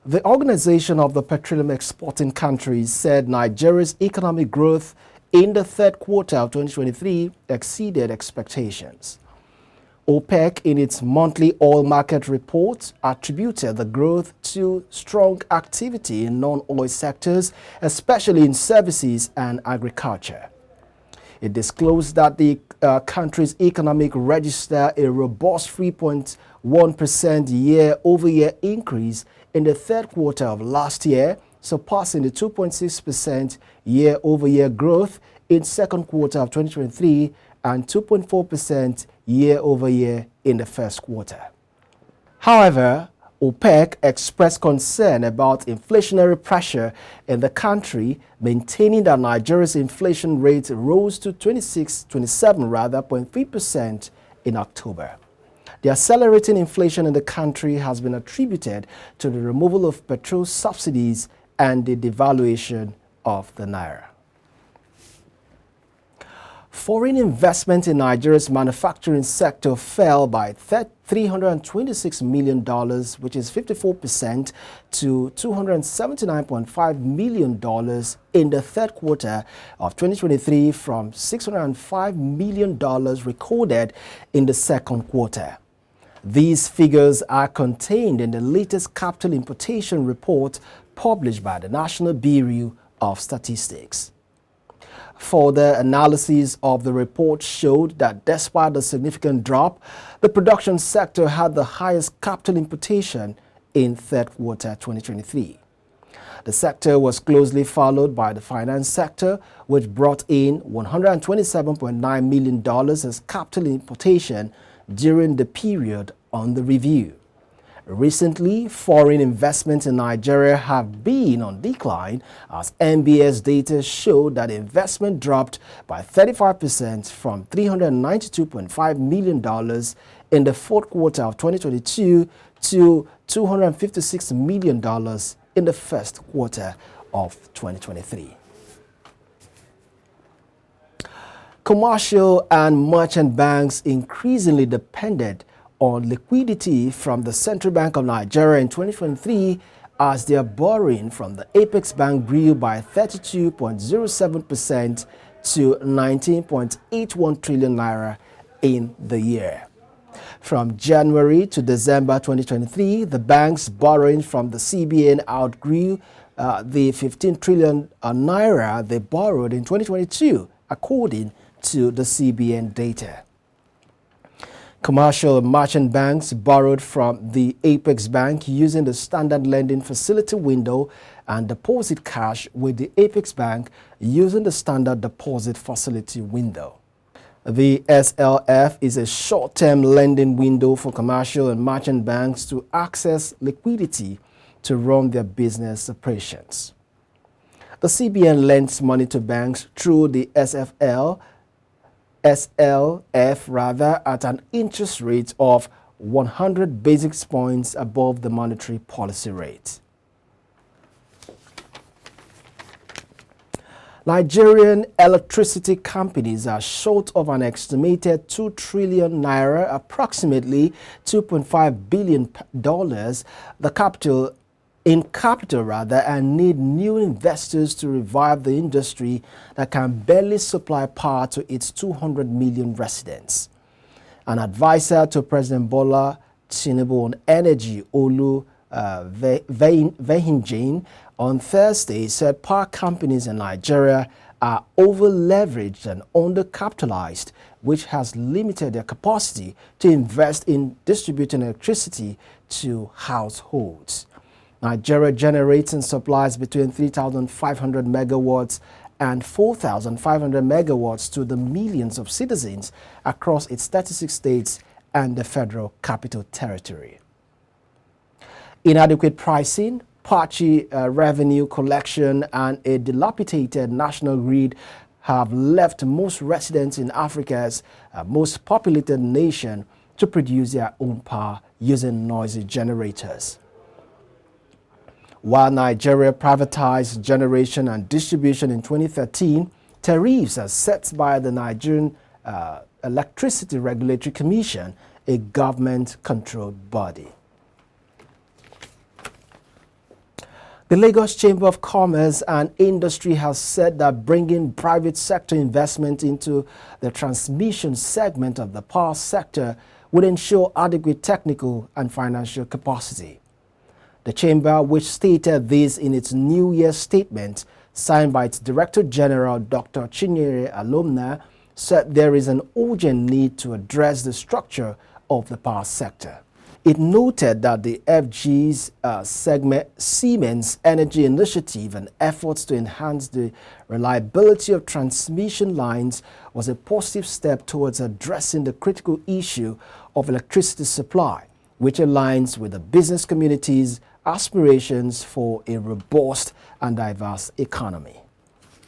The Organization of the Petroleum Exporting Countries said Nigeria's economic growth in the third quarter of 2023 exceeded expectations. OPEC, in its monthly oil market report, attributed the growth to strong activity in non-oil sectors, especially in services and agriculture. It disclosed that the country's economic registered a robust 3.1% year-over-year increase in the third quarter of last year, surpassing the 2.6% year-over-year growth in second quarter of 2023 and 2.4% year-over-year in the first quarter. However, OPEC expressed concern about inflationary pressure in the country, maintaining that Nigeria's inflation rate rose to 0.3% in October. The accelerating inflation in the country has been attributed to the removal of petrol subsidies and the devaluation of the naira. Foreign investment in Nigeria's manufacturing sector fell by $326 million, which is 54%, to $279.5 million in the third quarter of 2023 from $605 million recorded in the second quarter. These figures are contained in the latest capital importation report published by the National Bureau of Statistics. Further analysis of the report showed that despite the significant drop, the production sector had the highest capital importation in third quarter 2023. The sector was closely followed by the finance sector, which brought in $127.9 million as capital importation during the period on the review. Recently, foreign investments in Nigeria have been on decline as NBS data showed that investment dropped by 35% from $392.5 million in the fourth quarter of 2022 to $256 million in the first quarter of 2023. Commercial and merchant banks increasingly depended on liquidity from the Central Bank of Nigeria in 2023 as their borrowing from the Apex Bank grew by 32.07% to 19.81 trillion naira in the year. From January to December 2023, the bank's borrowing from the CBN outgrew the 15 trillion naira they borrowed in 2022, according to the CBN data. Commercial and merchant banks borrowed from the Apex Bank using the standard lending facility window and deposit cash with the Apex Bank using the standard deposit facility window. The SLF is a short-term lending window for commercial and merchant banks to access liquidity to run their business operations. The CBN lends money to banks through the SLF at an interest rate of 100 basis points above the monetary policy rate. Nigerian electricity companies are short of an estimated 2 trillion naira, approximately $2.5 billion, and need new investors to revive the industry that can barely supply power to its 200 million residents. An advisor to President Bola Tinubu on energy, Olu Vehinjane, on Thursday said power companies in Nigeria are over-leveraged and undercapitalized, which has limited their capacity to invest in distributing electricity to households. Nigeria generates and supplies between 3,500 megawatts and 4,500 megawatts to the millions of citizens across its 36 states and the Federal Capital Territory. Inadequate pricing, patchy revenue collection, and a dilapidated national grid have left most residents in Africa's most populated nation to produce their own power using noisy generators. While Nigeria privatized generation and distribution in 2013, tariffs are set by the Nigerian Electricity Regulatory Commission, a government-controlled body. The Lagos Chamber of Commerce and Industry has said that bringing private sector investment into the transmission segment of the power sector would ensure adequate technical and financial capacity. The Chamber, which stated this in its New Year statement, signed by its Director General Dr. Chinyere Alomna, said there is an urgent need to address the structure of the power sector. It noted that the FG's segment Siemens Energy Initiative and efforts to enhance the reliability of transmission lines was a positive step towards addressing the critical issue of electricity supply, which aligns with the business community's aspirations for a robust and diverse economy.